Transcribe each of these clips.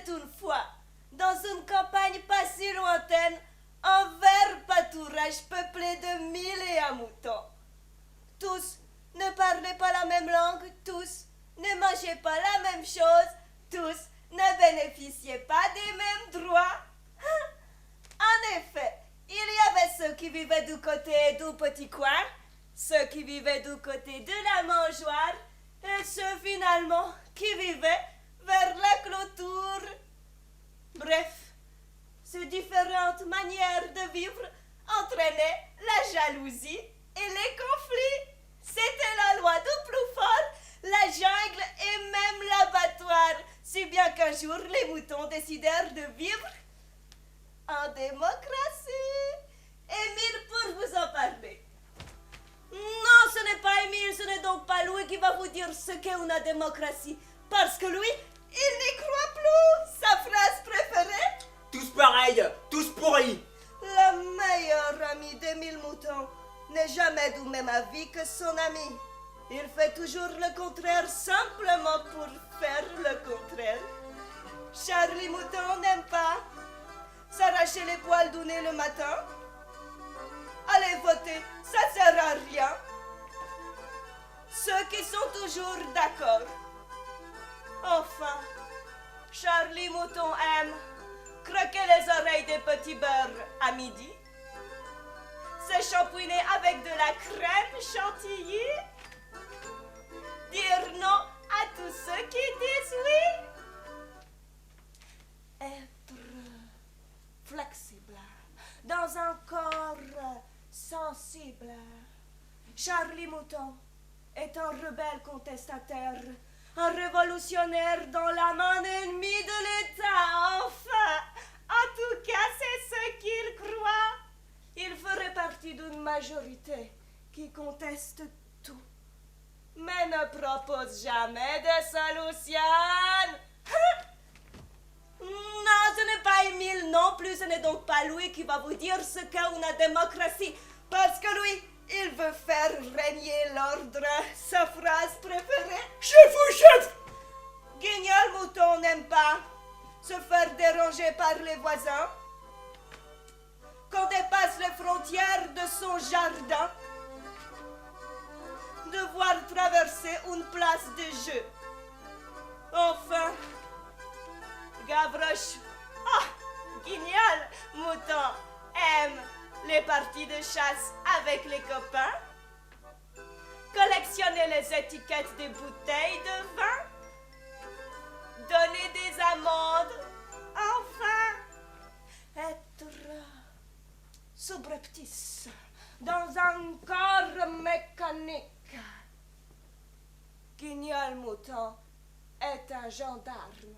était une fois, dans une campagne pas si lointaine, un vert pâturage peuplé de 1001 moutons. Tous ne parlaient pas la même langue, tous ne mangeaient pas la même chose, tous ne bénéficiaient pas des mêmes droits. En effet, il y avait ceux qui vivaient du côté du petit coin, ceux qui vivaient du côté de la mangeoire, et ceux finalement qui vivaient vers la clôture. Bref, ces différentes manières de vivre entraînaient la jalousie et les conflits. C'était la loi du plus fort, la jungle et même l'abattoir, si bien qu'un jour les moutons décidèrent de vivre en démocratie. Émile pour vous en parler. Non, ce n'est pas Émile, ce n'est donc pas lui qui va vous dire ce qu'est une démocratie, parce que lui, il n'y croit plus. Sa phrase préférée: tous pareils, tous pourris. le meilleur ami d'Émile Mouton n'est jamais du même avis que son ami. Il fait toujours le contraire simplement pour faire le contraire. Charlie Mouton n'aime pas s'arracher les poils du nez le matin. Allez voter, ça sert à rien. Ceux qui sont toujours d'accord. Enfin, Charlie Mouton aime croquer les oreilles des petits beurres à midi, se shampouiner avec de la crème chantilly, dire non à tous ceux qui disent oui. Être flexible dans un corps sensible. Charlie Mouton est un rebelle contestataire, un révolutionnaire dans la main ennemie de l'État. Enfin, en tout cas, c'est ce qu'il croit. Il ferait partie d'une majorité qui conteste tout, mais ne propose jamais de solution. Non, ce n'est pas Émile non plus, ce n'est donc pas lui qui va vous dire ce qu'est une démocratie, parce que lui, il veut faire régner l'ordre. Sa phrase préférée: Chef ou chef. Guignol Mouton n'aime pas se faire déranger par les voisins. Qu'on dépasse les frontières de son jardin, devoir traverser une place de jeu. Enfin, Gavroche, Guignol Mouton aime les parties de chasse avec les copains, collectionner les étiquettes des bouteilles de vin, donner des amendes, enfin, être subreptice dans un corps mécanique. Guignol Mouton est un gendarme.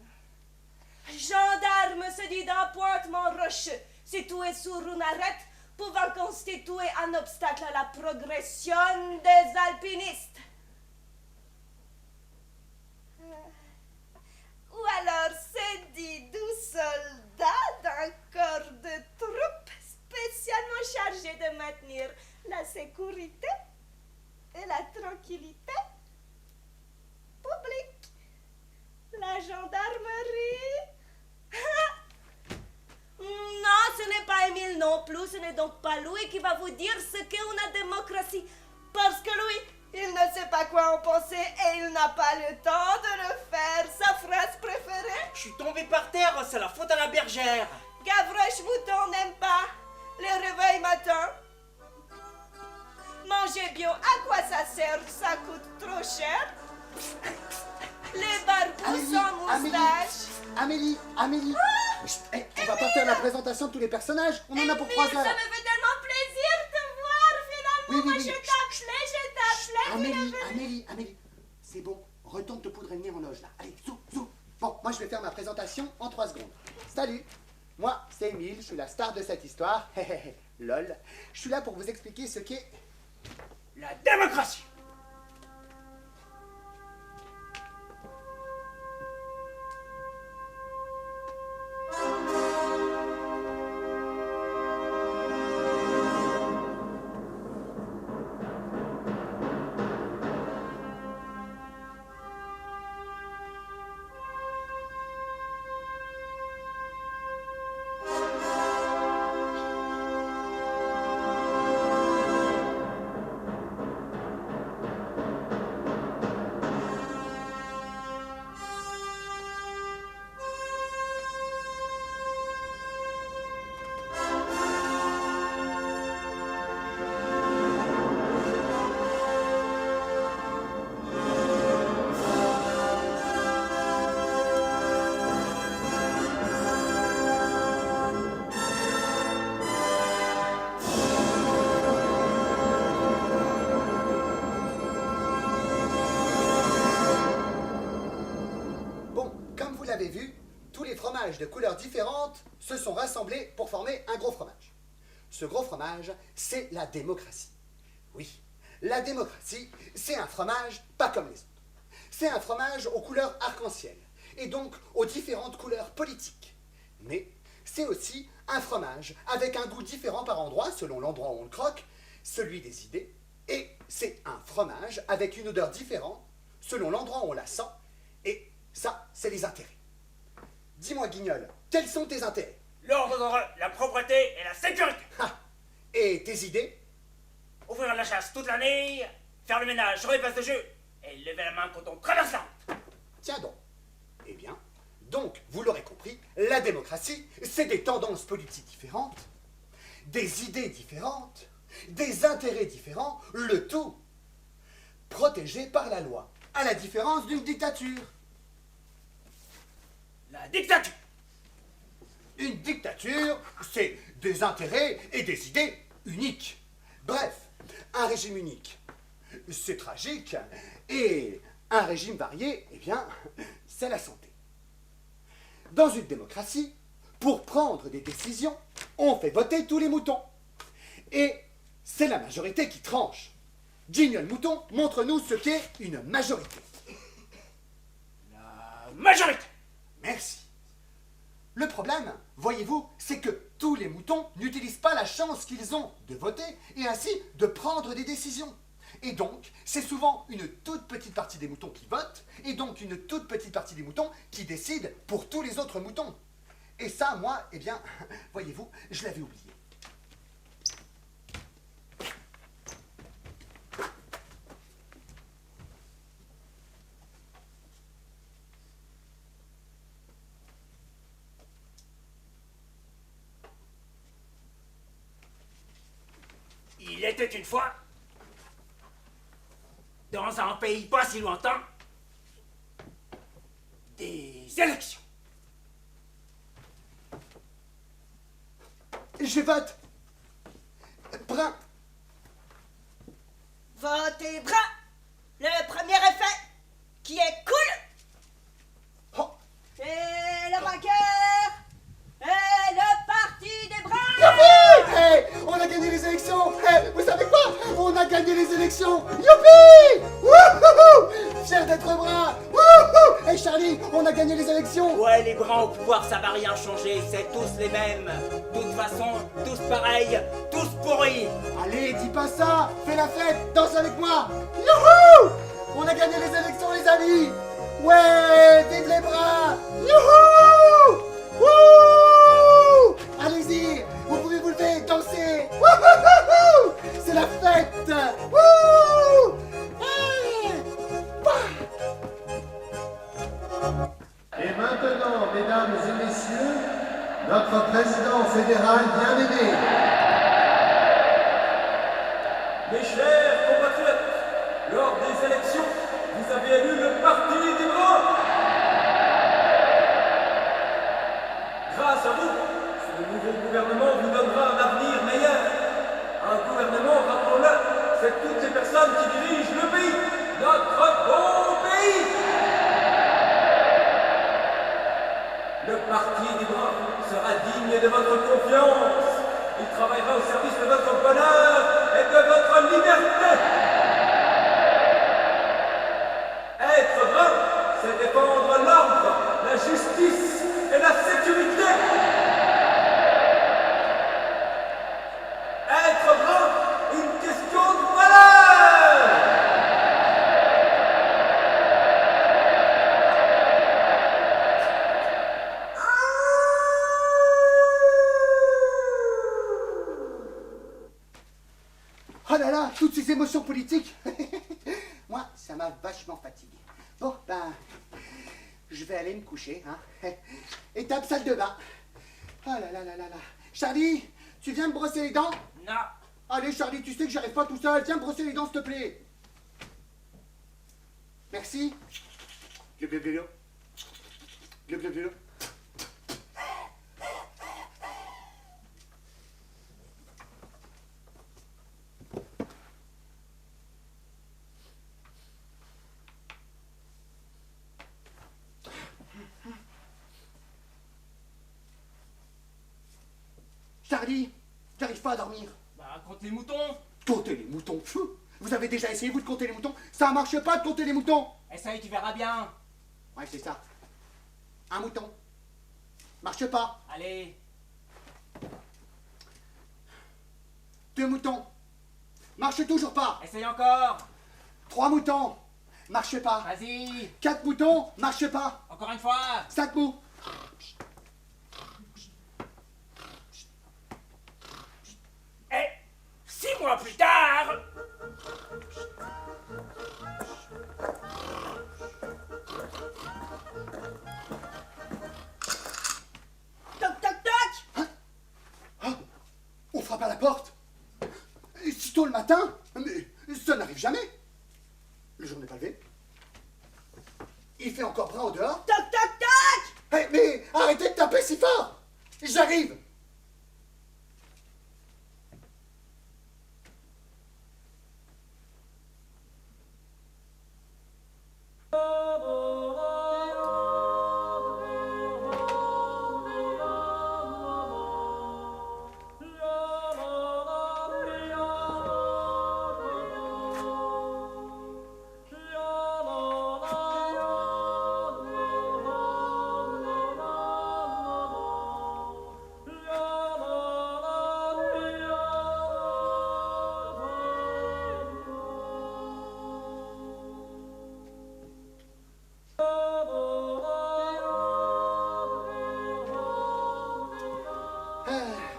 Gendarme se dit d'un pointement rocheux, situé sur une arête, pouvant constituer un obstacle à la progression des alpinistes. Ou alors c'est dit du soldat d'un corps de troupes spécialement chargé de maintenir la sécurité et la tranquillité publique. La gendarmerie. Non, ce n'est pas Émile non plus, ce n'est donc pas lui qui va vous dire ce qu'est une démocratie, parce que lui, il ne sait pas quoi en penser et il n'a pas le temps de le faire. Sa phrase préférée: Je suis tombé par terre, c'est la faute à la bergère. Gavroche Mouton n'aime pas les réveils matins. Manger bio, à quoi ça sert? Ça coûte trop cher. Les barbous sans moustache. Amélie. Chut, on va pas faire la présentation de tous les personnages. On en a pour 3 heures. Ça me fait tellement plaisir de te voir finalement. Oui. Je t'appelais. Amélie. C'est bon. Retourne te poudrer le nez en loge là. Allez, zou. Bon, moi je vais faire ma présentation en 3 secondes. Salut. Moi, c'est Émile, je suis la star de cette histoire. Lol. Je suis là pour vous expliquer ce qu'est La démocratie. fromages de couleurs différentes se sont rassemblés pour former un gros fromage. Ce gros fromage, c'est la démocratie. Oui, la démocratie, c'est un fromage pas comme les autres. C'est un fromage aux couleurs arc-en-ciel, et donc aux différentes couleurs politiques. Mais c'est aussi un fromage avec un goût différent par endroit, selon l'endroit où on le croque, celui des idées, et c'est un fromage avec une odeur différente, selon l'endroit où on la sent, et ça, c'est les intérêts. Dis-moi, Guignol, quels sont tes intérêts? L'ordre, la propreté et la sécurité. Ah, et tes idées? Ouvrir la chasse toute l'année, faire le ménage sur les places de jeu et lever la main quand on traverse la route. Tiens donc. Eh bien, donc, vous l'aurez compris, la démocratie, c'est des tendances politiques différentes, des idées différentes, des intérêts différents, le tout protégé par la loi, à la différence d'une dictature. La dictature. Une dictature, c'est des intérêts et des idées uniques. Bref, un régime unique, c'est tragique, et un régime varié, eh bien, c'est la santé. Dans une démocratie, pour prendre des décisions, on fait voter tous les moutons. Et c'est la majorité qui tranche. Guignol Mouton, montre-nous ce qu'est une majorité. La majorité. Merci. Le problème, voyez-vous, c'est que tous les moutons n'utilisent pas la chance qu'ils ont de voter et ainsi de prendre des décisions. Et donc, c'est souvent une toute petite partie des moutons qui votent, et donc une toute petite partie des moutons qui décident pour tous les autres moutons. Et ça, moi, eh bien, voyez-vous, je l'avais oublié. Il était une fois, dans un pays pas si lointain, des élections. Je vote brun. Votez brun. Le premier effet, qui est cool. Oh. Et le vainqueur est le parti des bruns. Youpi! Hey, on a gagné les élections. Hey, vous savez quoi? On a gagné les élections. Youpi! Wouhou! Fier d'être brun. Wouhou! Hey Charlie, on a gagné les élections. Ouais, les bruns au pouvoir, ça va rien changer, c'est tous les mêmes. De toute façon, tous pareils, tous pourris. Allez, dis pas ça. Fais la fête. Danse avec moi. Youhou! On a gagné les élections, les amis. Ouais, vive les bruns. Youhou! Wouh! Allez-y, vous pouvez vous lever, danser. Wouhou! C'est la fête. Wouh! Hey! Et maintenant, mesdames et messieurs, notre président fédéral bien-aimé. Mes chers compatriotes, lors des élections, vous avez élu le Parti des Bruns. Grâce à vous, ce nouveau gouvernement vous donnera un avenir meilleur. Un gouvernement, rappelons-le, c'est toutes ces personnes qui dirigent le pays, notre beau pays. Le Parti des Bruns sera digne de votre confiance. Il travaillera au service de votre bonheur et de votre liberté. Être brun, c'est défendre l'ordre, la justice et la sécurité. Être brun, une question de valeur. Oh là là, toutes ces émotions politiques. Moi, ça m'a vachement fatigué. Bon, ben, je vais aller me coucher, hein. Étape salle de bain. Oh là là là là là. Charlie, tu viens me brosser les dents? Non. Allez, Charlie, tu sais que j'arrive pas tout seul. Viens me brosser les dents, s'il te plaît. Merci. Glou, glou, glou, glou. Glou, glou, glou, glou. Charlie, j'arrive pas à dormir. Bah, compte les moutons. Comptez les moutons, fou. Vous avez déjà essayé, vous, de compter les moutons? Ça marche pas de compter les moutons. Essaye, tu verras bien. Ouais, c'est ça. Un mouton. Marche pas. Allez. 2 moutons. Marche toujours pas. Essaye encore. 3 moutons. Marche pas. Vas-y. 4 moutons. Marche pas. Encore une fois. 5 mous. Et 6 mois plus tard. Toc toc toc. On frappe à la porte. Et si tôt le matin? Mais ça n'arrive jamais. Le jour n'est pas levé. Il fait encore brun au dehors. Toc toc toc. Mais arrêtez de taper si fort. J'arrive.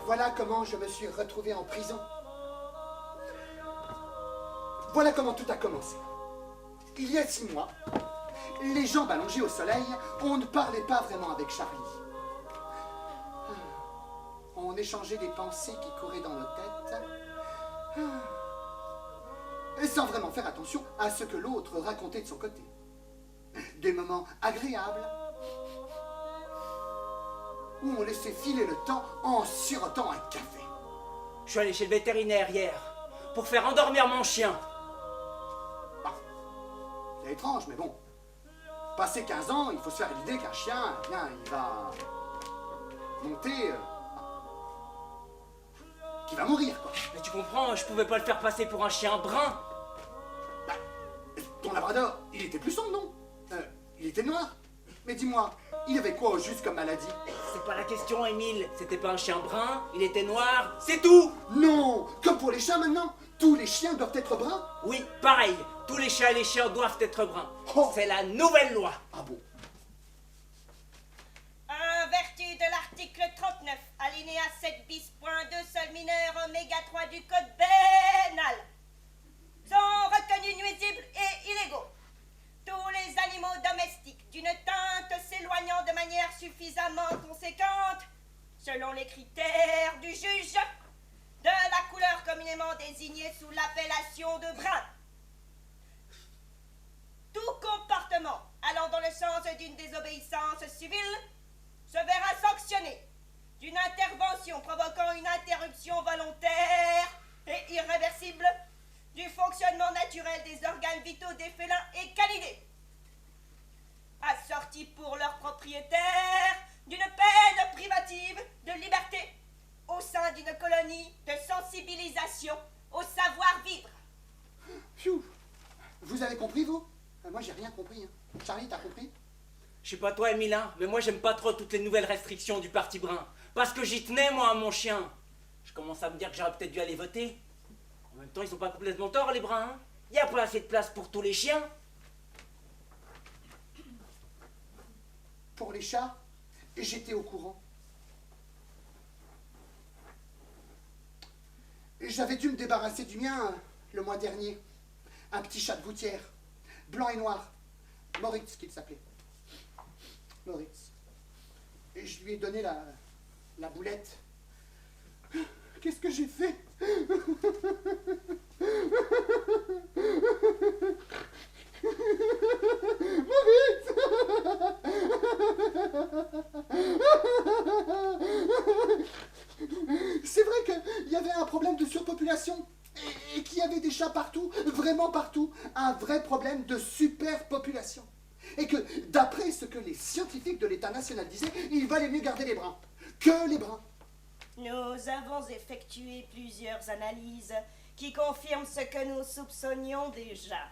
Voilà comment je me suis retrouvé en prison. Voilà comment tout a commencé. Il y a 6 mois, les jambes allongées au soleil, on ne parlait pas vraiment avec Charlie. On échangeait des pensées qui couraient dans nos têtes, sans vraiment faire attention à ce que l'autre racontait de son côté. Des moments agréables, où on laissait filer le temps en sirotant un café. Je suis allé chez le vétérinaire hier pour faire endormir mon chien. C'est étrange, mais bon. Passé 15 ans, il faut se faire l'idée qu'un chien, eh bien, il va monter... qu'il va mourir, quoi. Mais tu comprends, je pouvais pas le faire passer pour un chien brun. Bah, ton labrador, il était plus sombre, non? Il était noir. Mais dis-moi, il avait quoi au juste comme maladie? C'est pas la question, Émile. C'était pas un chien brun, il était noir, c'est tout. Non! Comme pour les chiens maintenant, tous les chiens doivent être bruns? Oui, pareil. Tous les chats et les chiens doivent être bruns. Oh. C'est la nouvelle loi. Ah bon? En vertu de l'article 39, alinéa 7 bis, point 2, seul mineur, oméga 3 du code pénal, sont reconnus nuisibles et illégaux tous les animaux domestiques d'une teinte s'éloignant de manière suffisamment conséquente, selon les critères du juge, de la couleur communément désignée sous l'appellation de brun. Tout comportement allant dans le sens d'une désobéissance civile se verra sanctionné d'une intervention provoquant une interruption volontaire et irréversible du fonctionnement naturel des organes vitaux des félins et canidés, assorti pour leur propriétaire d'une peine privative de liberté au sein d'une colonie de sensibilisation au savoir-vivre. Pfiou! Vous avez compris, vous? Moi, j'ai rien compris. Hein. Charlie, t'as compris? Je sais pas toi, Émilin, mais moi j'aime pas trop toutes les nouvelles restrictions du parti brun. Parce que j'y tenais, moi, à mon chien. Je commence à me dire que j'aurais peut-être dû aller voter. En même temps, ils sont pas complètement torts, les bruns. Hein. Y a pas assez de place pour tous les chiens. Pour les chats, j'étais au courant. J'avais dû me débarrasser du mien le mois dernier. Un petit chat de gouttière, blanc et noir. Moritz qu'il s'appelait. Moritz. Et je lui ai donné la boulette. Qu'est-ce que j'ai fait? Moritz! C'est vrai qu'il y avait un problème de surpopulation et qu'il y avait des chats partout, vraiment partout, un vrai problème de superpopulation. Et que, d'après ce que les scientifiques de l'État national disaient, il valait mieux garder les bruns. Que les bruns. Nous avons effectué plusieurs analyses qui confirment ce que nous soupçonnions déjà.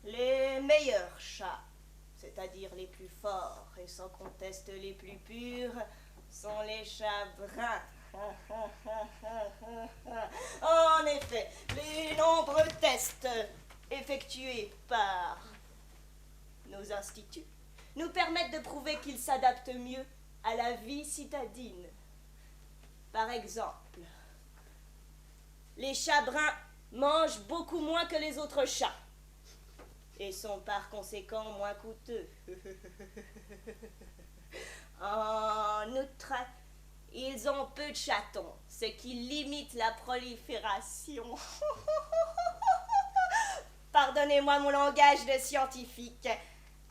Les meilleurs chats, c'est-à-dire les plus forts et sans conteste les plus purs, sont les chats bruns. En effet, les nombreux tests effectués par nos instituts nous permettent de prouver qu'ils s'adaptent mieux à la vie citadine. Par exemple, les chats bruns mangent beaucoup moins que les autres chats et sont par conséquent moins coûteux. En outre, ils ont peu de chatons, ce qui limite la prolifération. Pardonnez-moi mon langage de scientifique.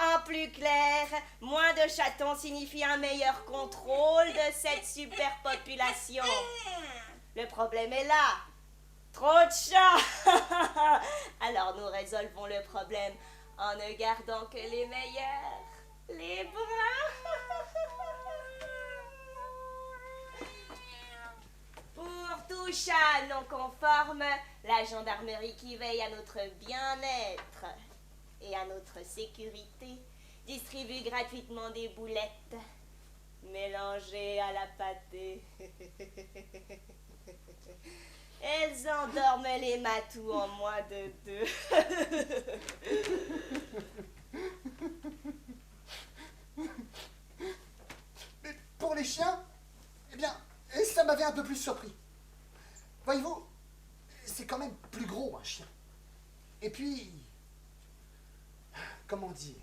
En plus clair, moins de chatons signifie un meilleur contrôle de cette superpopulation. Le problème est là. Trop de chats. Alors nous résolvons le problème en ne gardant que les meilleurs, les bruns. Pour tout chat non conforme, la gendarmerie qui veille à notre bien-être et à notre sécurité distribue gratuitement des boulettes mélangées à la pâtée. Elles endorment les matous en moins de 2. Mais pour les chiens, eh bien, ça m'avait un peu plus surpris. Voyez-vous, c'est quand même plus gros un chien. Et puis, comment dire,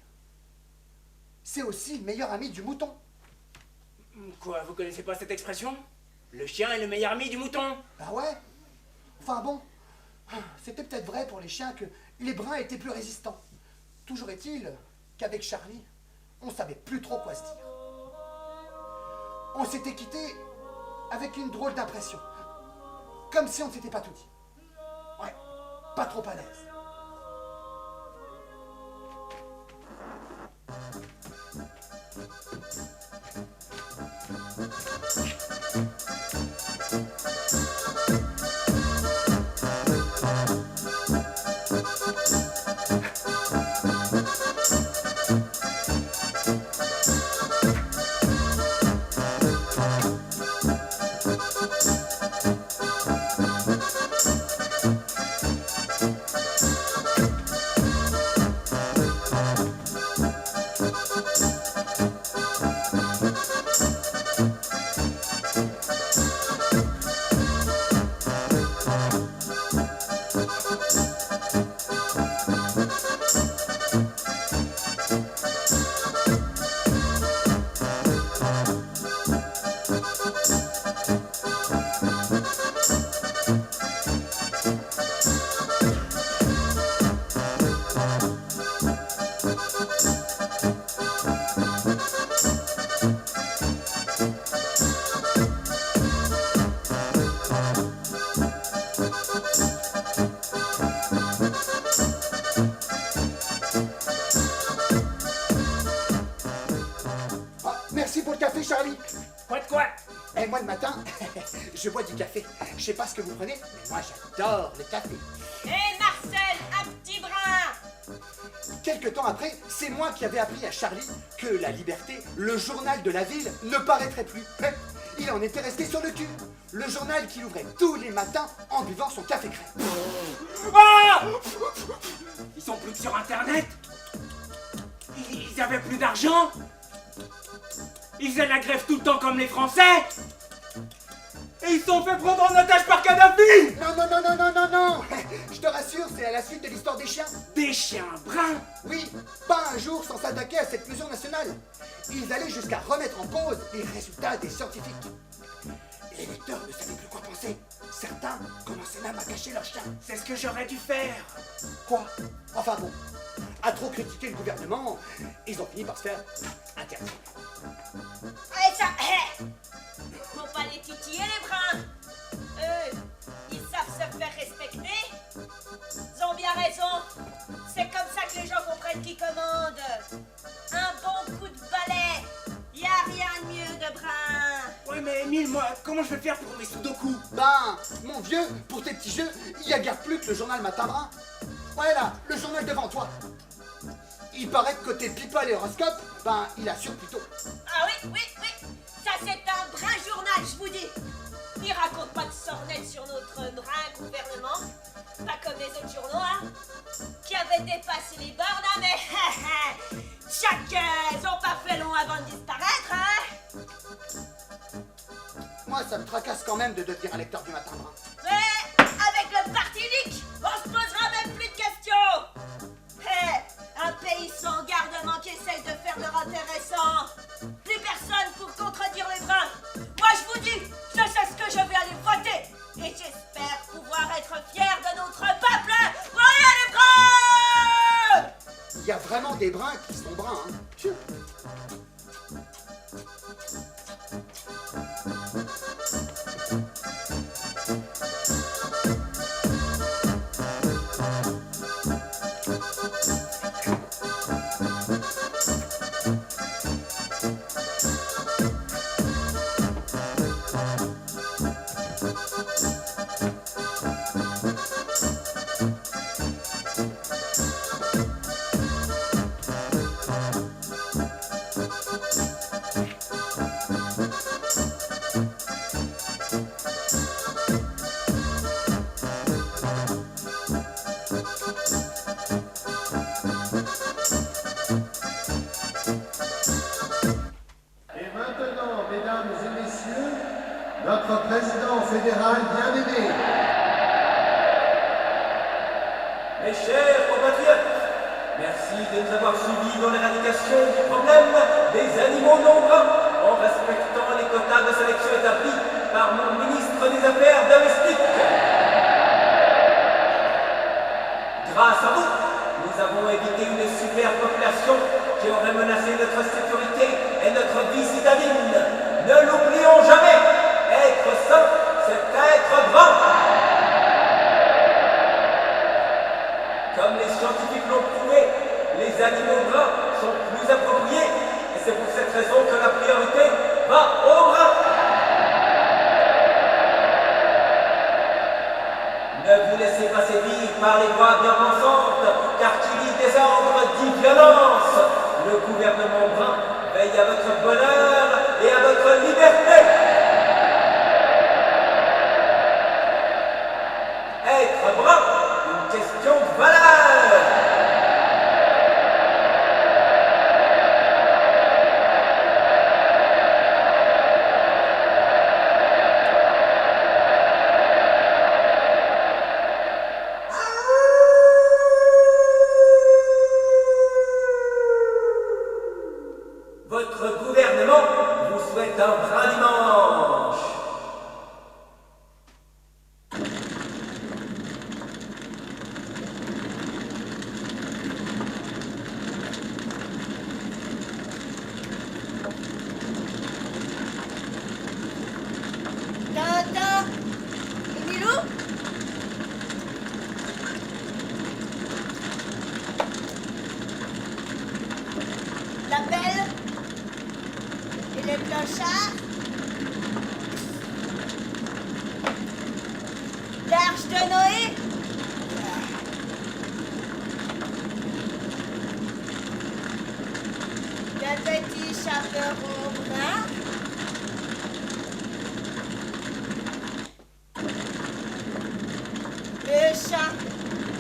c'est aussi le meilleur ami du mouton. Quoi, vous connaissez pas cette expression? Le chien est le meilleur ami du mouton. Bah ouais. Enfin bon, c'était peut-être vrai pour les chiens que les bruns étaient plus résistants. Toujours est-il qu'avec Charlie, on savait plus trop quoi se dire. On s'était quitté avec une drôle d'impression. Comme si on ne s'était pas tout dit. Ouais, pas trop à l'aise. Merci pour le café, Charlie. Quoi de quoi? Et moi, le matin, je bois du café. Je sais pas ce que vous prenez, mais moi, j'adore le café. Hé Marcel, un petit brin! Quelque temps après, c'est moi qui avais appris à Charlie que La Liberté, le journal de la ville, ne paraîtrait plus. Il en était resté sur le cul. Le journal qu'il ouvrait tous les matins en buvant son café crème. Ah! Ils sont plus que sur Internet. Ils avaient plus d'argent. Ils faisaient la grève tout le temps comme les Français. Et ils se sont fait prendre en otage par Kadhafi. Non, non, non, non, non, non, non. Je te rassure, c'est à la suite de l'histoire des chiens. Des chiens bruns. Oui, pas un jour sans s'attaquer à cette mesure nationale. Ils allaient jusqu'à remettre en cause les résultats des scientifiques. Les lecteurs ne savaient plus quoi penser. Certains commençaient même à cacher leurs chiens. C'est ce que j'aurais dû faire. Quoi? Enfin bon, à trop critiquer le gouvernement, ils ont fini par se faire interdire. Allez, ça, faut pas les titiller, les bruns. Eux, ils savent se faire respecter. Ils ont bien raison. C'est comme ça que les gens comprennent qui commandent. Un bon coup de balai. Y a rien de mieux Mais Émile, moi, comment je vais faire pour mes sudoku? Ben, mon vieux, pour tes petits jeux, il y a guère plus que le journal Matin Brun. Ouais là, le journal devant toi. Il paraît que côté people et horoscope, ben, il assure plutôt. Ah oui, oui, oui. Ça, c'est un brin journal, je vous dis. Il raconte pas de sornettes sur notre brin gouvernement. Pas comme les autres journaux, hein. Qui avaient dépassé les bornes, hein, mais chaque ils ont pas fait long avant de disparaître, hein. Moi, ça me tracasse quand même de devenir un lecteur du Matin Brun. Mais avec le parti unique, on se posera même plus de questions. Un pays sans gardement qui essaye de faire leur intéressant. Plus personne pour contredire les bruns. Moi, je vous dis, je sais ce que je vais aller voter. Et j'espère pouvoir être fier de notre peuple. Voyez les bruns! Il y a vraiment des bruns qui sont bruns, hein. Tchou. Et maintenant, mesdames et messieurs, notre président fédéral bien-aimé. Mes chers compatriotes, merci de nous avoir suivis dans l'éradication du problème des animaux non bruns en respectant les quotas de sélection établis par mon ministre des Affaires domestiques. Grâce à vous, nous avons évité une superpopulation qui aurait menacé notre sécurité et notre vie citadine. Ne l'oublions jamais, être sain, c'est être brun. Comme les scientifiques l'ont prouvé, les animaux bruns sont plus appropriés et c'est pour cette raison que la priorité va aux bruns. Ne vous laissez pas séduire par les voix bien pensantes, car qui dit désordre dit violence. Le gouvernement brun veille à votre bonheur et à votre liberté. Être brun, une question de valeur. Votre gouvernement vous souhaite un brin dimanche. Tintin, Emilou? La belle et les clochards? L'Arche de Noé? Le petit chaperon brun? Le chat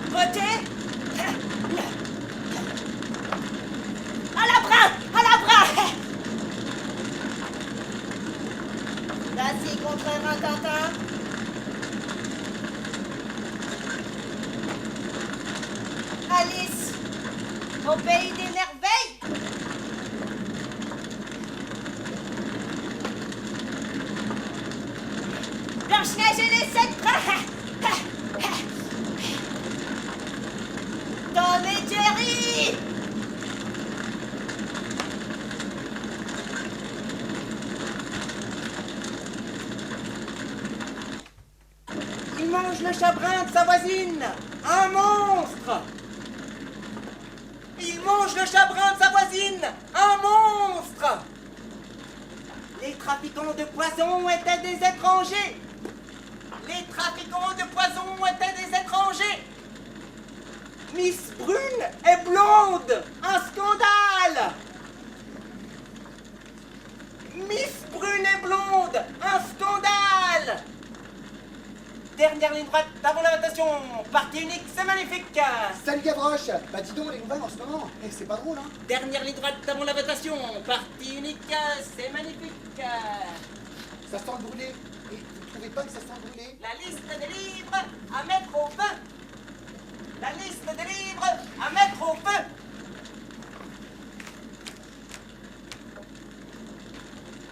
voté? À la bras! À la bras! Vas-y contre un Tintin. Alice, au pays des merveilles? Blanche-Neige et les 7 bras! Tom et Jerry! Il mange le chabrin de sa voisine. Un monstre. Il mange le chabrin de sa voisine. Un monstre. Les trafiquants de poison étaient des étrangers. Les trafiquants de poison étaient des étrangers. Miss Brune est blonde. Un scandale. Miss Brune est blonde. Un scandale. Dernière ligne droite avant la votation. Parti unique, c'est magnifique. Salut Gavroche. Bah dis donc les nouvelles en ce moment. Eh, c'est pas drôle, hein. Dernière ligne droite avant la votation. Parti unique, c'est magnifique. Ça sent le brûlé. Et vous trouvez pas que ça sent le brûlé? La liste des livres à mettre au feu. La liste des livres à mettre au feu.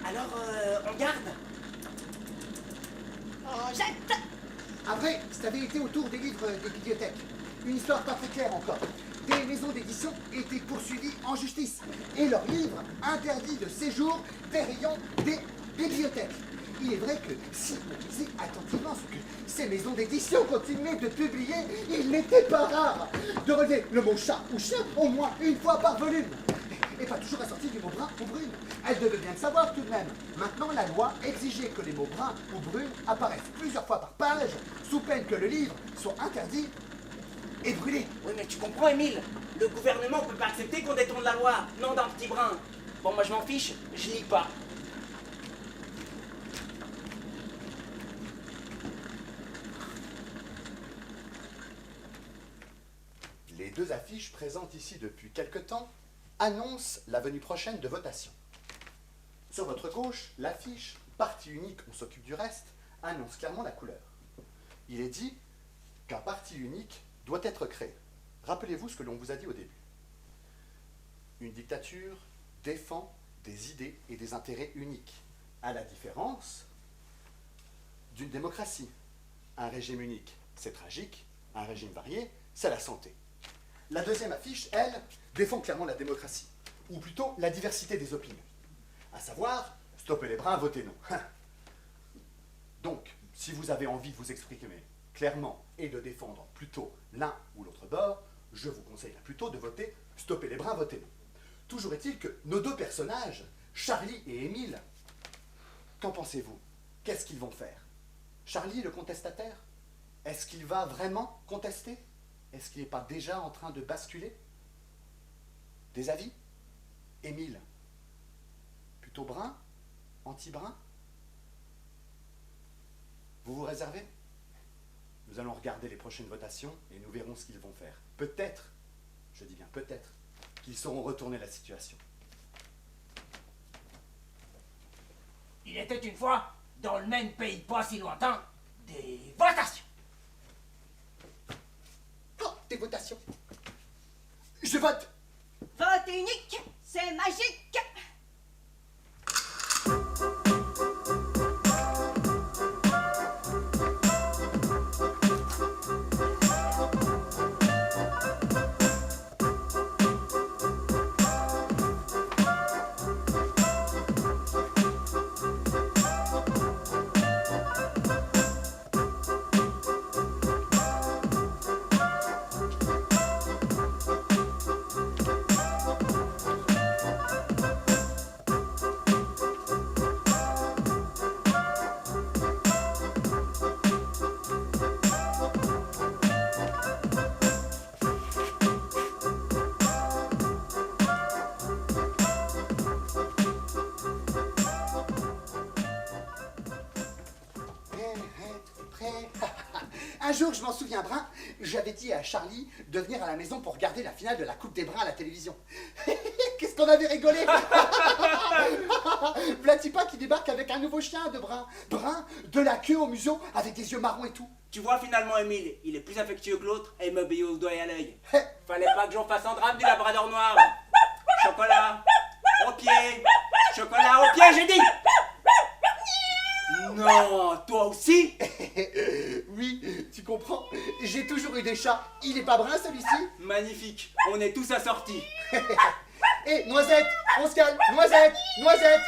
Alors, on garde. On jette. Après, ça avait été autour des livres des bibliothèques. Une histoire pas très claire encore. Des maisons d'édition étaient poursuivies en justice et leurs livres interdits de séjour des rayons des bibliothèques. Il est vrai que si on lisait attentivement ce que ces maisons d'édition continuaient de publier, il n'était pas rare de relever le mot chat ou chien au moins une fois par volume. Et pas toujours assorti du mot brun ou brune. Elle devait bien le savoir tout de même. Maintenant, la loi exigeait que les mots brun ou brune apparaissent plusieurs fois par page, sous peine que le livre soit interdit et brûlé. Oui, mais tu comprends, Émile. Le gouvernement peut pas accepter qu'on détourne la loi. Non d'un petit brin. Bon, moi je m'en fiche, je lis pas. Les deux affiches présentes ici depuis quelque temps annoncent la venue prochaine de votation. Sur votre gauche, l'affiche « Parti unique, on s'occupe du reste » annonce clairement la couleur. Il est dit qu'un parti unique doit être créé. Rappelez-vous ce que l'on vous a dit au début. Une dictature défend des idées et des intérêts uniques, à la différence d'une démocratie. Un régime unique, c'est tragique. Un régime varié, c'est la santé. La deuxième affiche, elle, défend clairement la démocratie, ou plutôt la diversité des opinions. À savoir, stopper les brins, voter non. Donc, si vous avez envie de vous exprimer clairement et de défendre plutôt l'un ou l'autre bord, je vous conseillerais plutôt de voter stopper les brins, voter non. Toujours est-il que nos deux personnages, Charlie et Émile, qu'en pensez-vous? Qu'est-ce qu'ils vont faire? Charlie, le contestataire, est-ce qu'il va vraiment contester? Est-ce qu'il n'est pas déjà en train de basculer? Des avis? Émile, plutôt brun? Anti-brun? Vous vous réservez? Nous allons regarder les prochaines votations et nous verrons ce qu'ils vont faire. Peut-être, je dis bien peut-être, qu'ils sauront retourner la situation. Il était une fois, dans le même pays pas si lointain, des votations. Oh, des votations! Je vote! Vote unique, c'est magique. Un jour, je m'en souviens, Brun, j'avais dit à Charlie de venir à la maison pour regarder la finale de la Coupe des Bruns à la télévision. Qu'est-ce qu'on avait rigolé. Vlatipa qui débarque avec un nouveau chien de Brun. Brun, de la queue au museau, avec des yeux marrons et tout. Tu vois finalement, Émile, il est plus affectueux que l'autre et m'obéit au doigt et à l'œil. Fallait pas que j'en fasse un drame du labrador noir. Chocolat, au pied. Chocolat, au pied, j'ai dit. Non, toi aussi? Oui, tu comprends. J'ai toujours eu des chats. Il est pas brun celui-ci? Magnifique, on est tous assortis. Hé, Noisette, on se calme. Noisette, Noisette.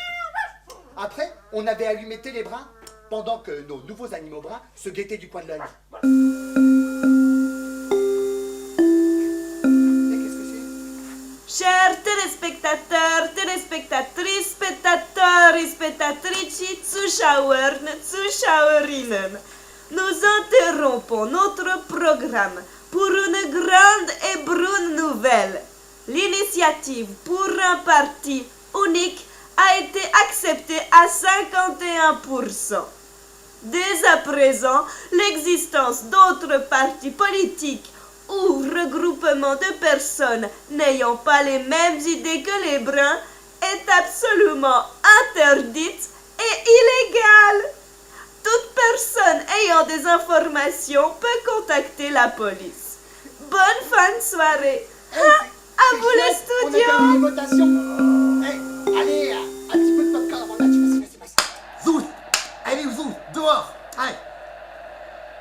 Après, on avait allumé les bruns pendant que nos nouveaux animaux bruns se guettaient du coin de l'œil. Et qu'est-ce que c'est? Chers téléspectateurs, Téléspectateurs, téléspectatrices, spectateurs et spectatrici, Zuschauern, Zuschauerinnen. Nous interrompons notre programme pour une grande et brune nouvelle. L'initiative pour un parti unique a été acceptée à 51%. Dès à présent, l'existence d'autres partis politiques ou regroupements de personnes n'ayant pas les mêmes idées que les Bruns est absolument interdite et illégale. Toute personne ayant des informations peut contacter la police. Bonne fin de soirée. À vous les On a studios. terminé les votations. Allez, un petit peu de popcorn avant le match. Vas-y. Zouz, allez, Zouz, dehors. Allez.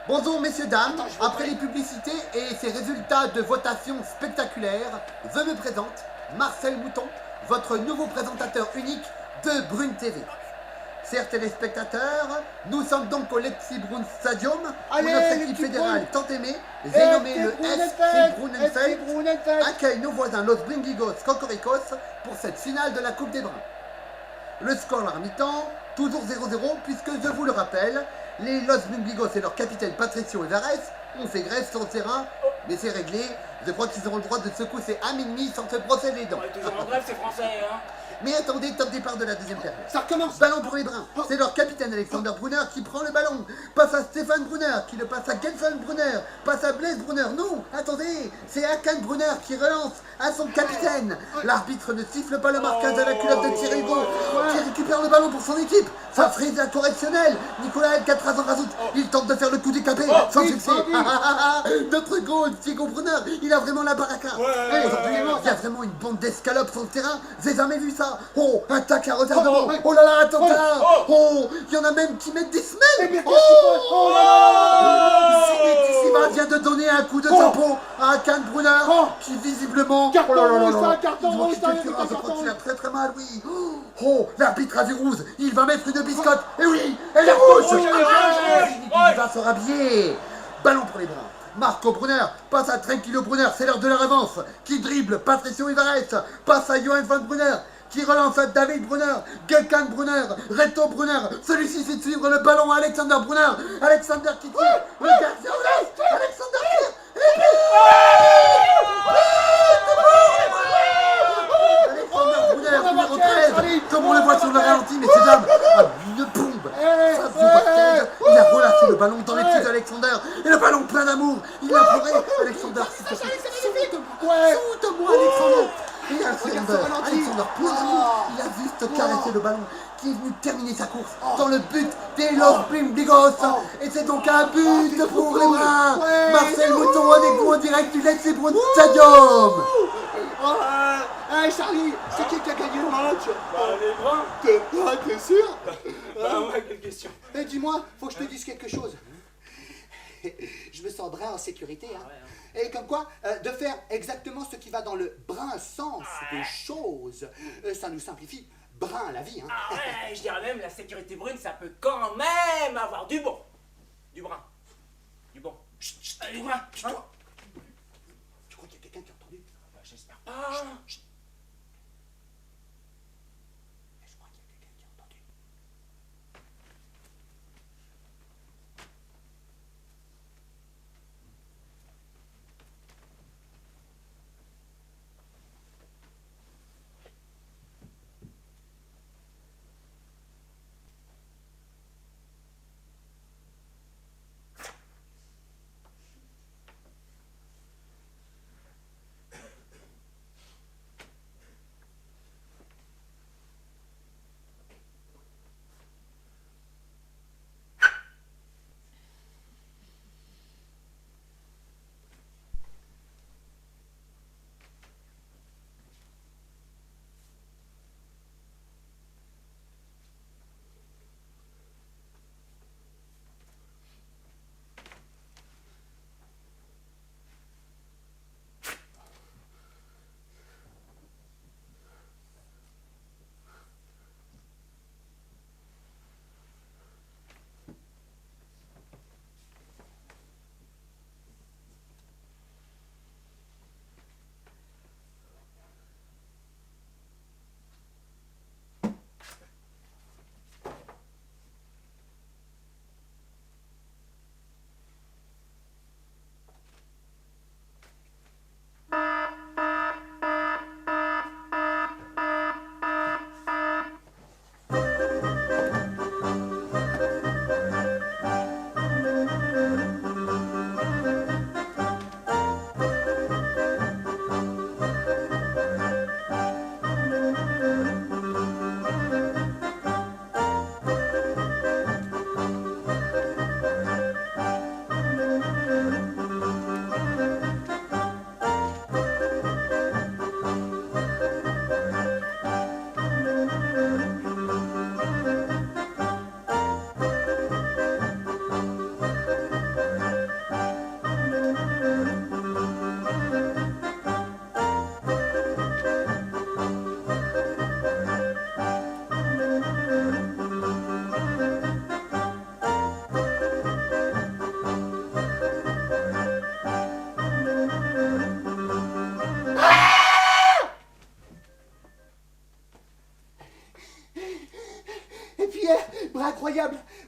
Bonjour, messieurs, dames. Après les publicités et ces résultats de votation spectaculaires, je me présente, Marcel Mouton, votre nouveau présentateur unique de Brune TV. Chers téléspectateurs, nous sommes donc au Lexi Brun Stadium où notre équipe fédérale tant aimée, j'ai nommé le FC Brunenfeld, accueille nos voisins Los Bringigos Cocoricos pour cette finale de la Coupe des Bruns. Le score à mi-temps, toujours 0-0, puisque je vous le rappelle, les Los Bringigos et leur capitaine Patricio Evares ont fait grève sur le terrain, mais c'est réglé. Je crois qu'ils auront le droit de secouer à minuit sans se brosser les dents. On est toujours en grève, c'est français, hein. Mais attendez, top départ de la deuxième période. Ça recommence. Ballon pour les Bruns. C'est leur capitaine Alexander Brunner qui prend le ballon. Passe à Stéphane Brunner, qui le passe à Gelson Brunner. Passe à Blaise Brunner. Non, attendez, c'est Hakan Brunner qui relance à son capitaine. L'arbitre ne siffle pas le marquage à la culotte de Thierry Hugo, qui récupère le ballon pour son équipe. Ça frise la correctionnelle. Nicolas Alcatraz en rajoute. Il tente de faire le coup décapé, sans succès. Notre goal, Diego Brunner, il a vraiment la baraka. Il y a vraiment une bande d'escalopes sur le terrain. J'ai jamais vu ça. Oh, attaque à retardement. Oh là là, attentat. Oh, il y en a même qui mettent des semelles. Zinedine Zidane vient de donner un coup de chapeau à Hakan Brunner, qui visiblement... Carton rouge, Il carton manque rouge, quelques heures, je crois qu'il a très très mal, oui. Oh, l'arbitre a vu rouge. Il va mettre une biscotte. Et oui, elle est rouge. Il va se rhabiller. Ballon pour les Bruns. Marco Brunner passe à Tranquillo Brunner, c'est l'heure de la revanche. Qui dribble Patricio Evares, passe à Johan van Brunner, qui relance à David Brunner, Gökhan Brunner, Reto Brunner. Celui-ci fait suivre le ballon à Alexander Brunner. Alexander qui tire, le gardien relance, Alexander tire, et Alexander Brunner, numéro 13, comme on le voit sur le ralenti, messieurs dames, une bombe. Il a relâché le ballon dans les pieds d'Alexander, et le ballon plein d'amour. Il a pleuré. Alexander, s'il te plaît, saute-moi, Alexander. Et Alexander plein d'amour, il a juste caressé le ballon, qui est venu terminer sa course dans le but des Los Bringigos. Et c'est donc un but pour les Bruns. Marcel Mouton avec vous en direct du Lexi Brun Stadium. Charlie, c'est qui a gagné le match? Les Bruns. T'es sûr? Bah ouais, quelle question. Et dis-moi, faut que je te dise quelque chose. Je me sens Brun en sécurité, hein. Et comme quoi, de faire exactement ce qui va dans le Brun sens des choses, ça nous simplifie Brun la vie, hein. Ah ouais, je dirais même la sécurité brune, ça peut quand même avoir du bon. Du brun. Du bon. Chut, chut, du brun. Chut, toi. Tu crois qu'il y a quelqu'un qui a entendu? Bah, j'espère pas. Chut. Je crois qu'il y a quelqu'un qui a entendu.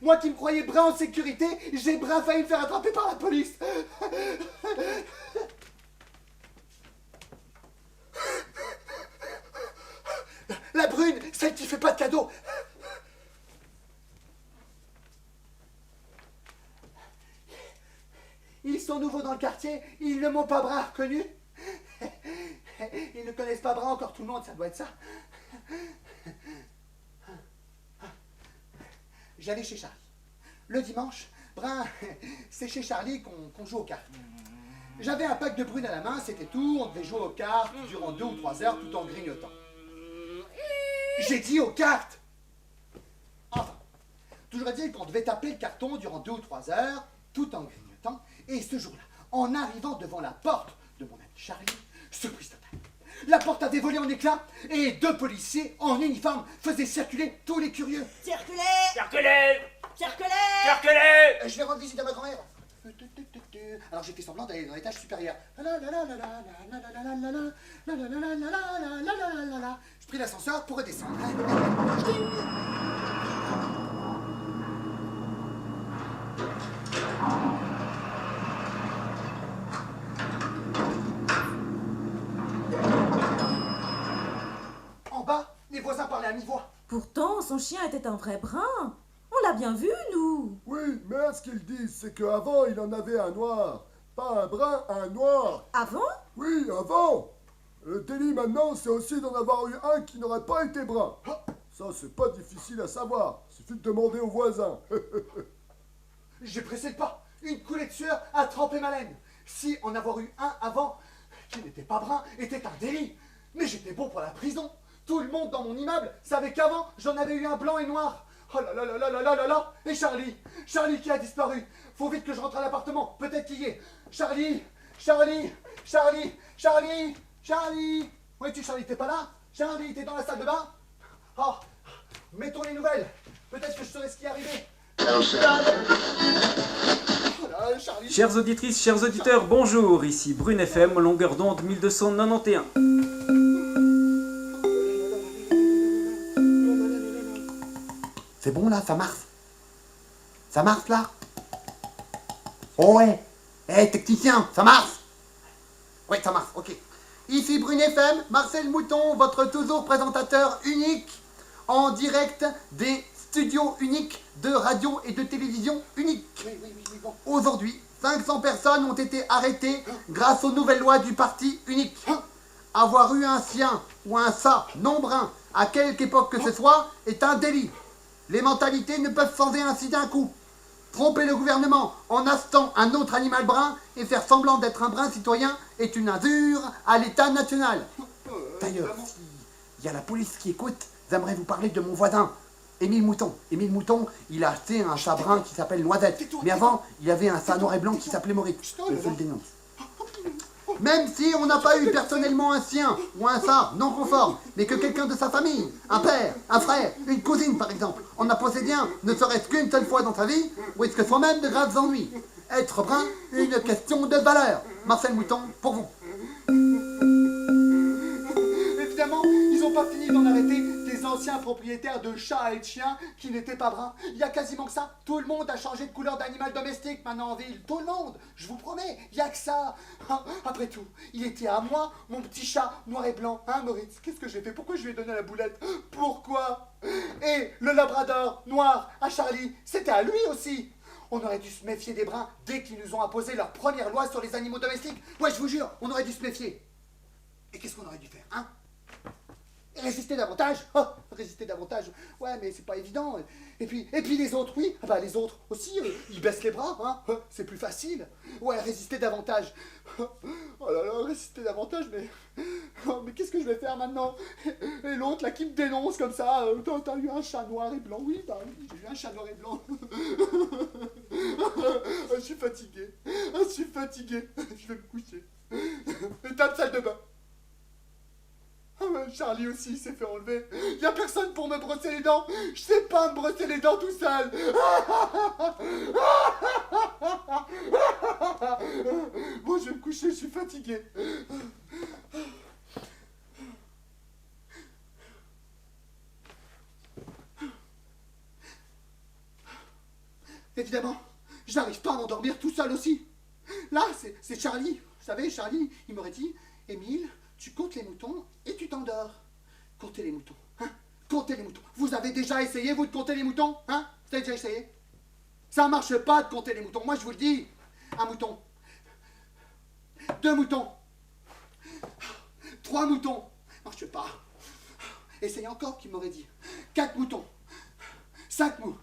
Moi qui me croyais brun en sécurité, j'ai brun failli me faire attraper par la police. La brune, celle qui fait pas de cadeaux. Ils sont nouveaux dans le quartier, ils ne m'ont pas brun reconnu. Ils ne connaissent pas brun encore tout le monde, ça doit être ça. J'allais chez Charlie. Le dimanche, brun, c'est chez Charlie qu'on joue aux cartes. J'avais un pack de brunes à la main, c'était tout, on devait jouer aux cartes durant 2 ou 3 heures tout en grignotant. J'ai dit aux cartes. Enfin, toujours est-il qu'on devait taper le carton durant 2 ou 3 heures tout en grignotant. Et ce jour-là, en arrivant devant la porte de mon ami Charlie, surprise totale. La porte avait volé en éclats et 2 policiers en uniforme faisaient circuler tous les curieux. Circulez! Circulez! Circulez! Circulez! Je vais rendre visite à ma grand-mère. Alors j'ai fait semblant d'aller dans l'étage supérieur. Je pris l'ascenseur pour redescendre. En bas, les voisins parlaient à mi-voix. Pourtant, son chien était un vrai brun. On l'a bien vu, nous. Oui, mais ce qu'ils disent, c'est qu'avant, il en avait un noir. Pas un brun, un noir. Avant? Oui, avant. Le délit maintenant, c'est aussi d'en avoir eu un qui n'aurait pas été brun. Ça, c'est pas difficile à savoir. Suffit de demander aux voisins. J'ai pressé le pas. Une coulée de sueur a trempé ma laine. Si en avoir eu un avant, qui n'était pas brun, était un délit. Mais j'étais bon pour la prison. Tout le monde dans mon immeuble savait qu'avant, j'en avais eu un blanc et noir. Oh là là là là là là là là. Et Charlie qui a disparu. Faut vite que je rentre à l'appartement. Peut-être qu'il y est. Charlie. Où es-tu, Charlie? T'es pas là? Charlie, t'es dans la salle de bain? Oh, mettons les nouvelles. Peut-être que je saurai ce qui est arrivé. Oh là, Charlie. Chères auditrices, chers auditeurs, bonjour, ici Brune FM, longueur d'onde 1291. C'est bon là, ça marche? Ça marche là? Oh ouais. Technicien, ça marche? Ouais, ça marche, ok. Ici Brune FM, Marcel Mouton, votre toujours présentateur unique, en direct des studios uniques de radio et de télévision uniques. Oui, bon. Aujourd'hui, 500 personnes ont été arrêtées grâce aux nouvelles lois du parti unique. Avoir eu un sien ou un ça non brun, à quelque époque que ce soit, est un délit. Les mentalités ne peuvent changer ainsi d'un coup. Tromper le gouvernement en achetant un autre animal brun et faire semblant d'être un brun citoyen est une injure à l'État national. D'ailleurs, s'il y a la police qui écoute, j'aimerais vous parler de mon voisin, Émile Mouton. Émile Mouton, il a acheté un chat brun qui s'appelle Noisette. Mais avant, il avait un chat noir et blanc qui s'appelait Maurice. Je le dénonce. Même si on n'a pas eu personnellement un sien ou un ça non conforme, mais que quelqu'un de sa famille, un père, un frère, une cousine par exemple, en a possédé un ne serait-ce qu'une seule fois dans sa vie, risque soi-même de graves ennuis. Être brun, une question de valeur. Marcel Mouton, pour vous. Évidemment, ils n'ont pas fini d'en arrêter des anciens propriétaires de chats et de chiens qui n'étaient pas bruns. Il y a quasiment que ça. Tout le monde a changé de couleur d'animal domestique maintenant en ville. Tout le monde. Je vous promets, il y a que ça. Après tout, il était à moi, mon petit chat noir et blanc. Hein, Maurice? Qu'est-ce que j'ai fait? Pourquoi je lui ai donné la boulette? Pourquoi? Et le labrador noir à Charlie, c'était à lui aussi. On aurait dû se méfier des bruns dès qu'ils nous ont imposé leur première loi sur les animaux domestiques. Ouais, je vous jure, on aurait dû se méfier. Et qu'est-ce qu'on aurait dû faire, hein? Résister davantage? Oh, résister davantage. Ouais, mais c'est pas évident. Et puis les autres, oui. Ah bah les autres aussi, ils baissent les bras, hein. C'est plus facile. Ouais, résister davantage. Oh là là, résister davantage, mais... Oh, mais qu'est-ce que je vais faire maintenant? Et l'autre, là, qui me dénonce comme ça. T'as eu un chat noir et blanc. Oui, bah oui, j'ai eu un chat noir et blanc. Je suis fatigué. Je vais me coucher. Éteins la salle de bain. Charlie aussi s'est fait enlever. Y a personne pour me brosser les dents. Je sais pas me brosser les dents tout seul. Bon, je vais me coucher, je suis fatigué. Évidemment, j'arrive pas à m'endormir tout seul aussi. Là, c'est Charlie. Vous savez, Charlie, il m'aurait dit, Émile, tu comptes les moutons et tu t'endors. Comptez les moutons, hein? Comptez les moutons. Vous avez déjà essayé, vous, de compter les moutons, hein? Vous avez déjà essayé? Ça marche pas de compter les moutons. Moi, je vous le dis. Un mouton. 2 moutons. 3 moutons. Non, je sais pas. Essayez encore, qui m'aurait dit. 4 moutons. 5 mous.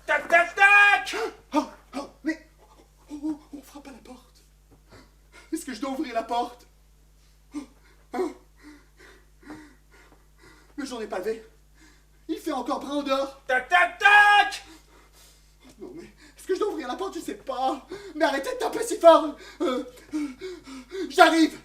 Tac, tac, tac! Mais on frappe à la porte. Est-ce que je dois ouvrir la porte? Hein? Le jour n'est pas levé. Il fait encore brun au dehors. Tac, tac, tac! Non mais, est-ce que je dois ouvrir la porte? Je sais pas. Mais arrêtez de taper si fort. J'arrive.